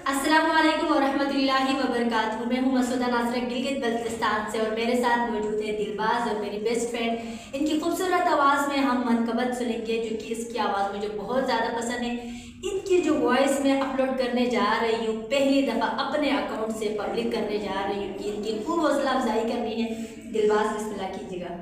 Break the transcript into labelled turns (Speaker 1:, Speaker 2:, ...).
Speaker 1: अस्सलाम वालेकुम वरहमतुल्लाहि वबरकातुहू। मैं हूँ मसूदा नाज़रा गिलगित बल्तिस्तान से और मेरे साथ मौजूद है दिलबाज और मेरी बेस्ट फ्रेंड। इनकी खूबसूरत आवाज़ में हम मनकबत सुनेंगे जो कि इसकी आवाज़ मुझे बहुत ज़्यादा पसंद है। इनकी जो वॉइस मैं अपलोड करने जा रही हूँ, पहली दफ़ा अपने अकाउंट से पब्लिक करने जा रही हूँ कि इनकी खूब हौसला अफजाई करनी है। दिलबाज बिस्मिल्लाह कीजिएगा।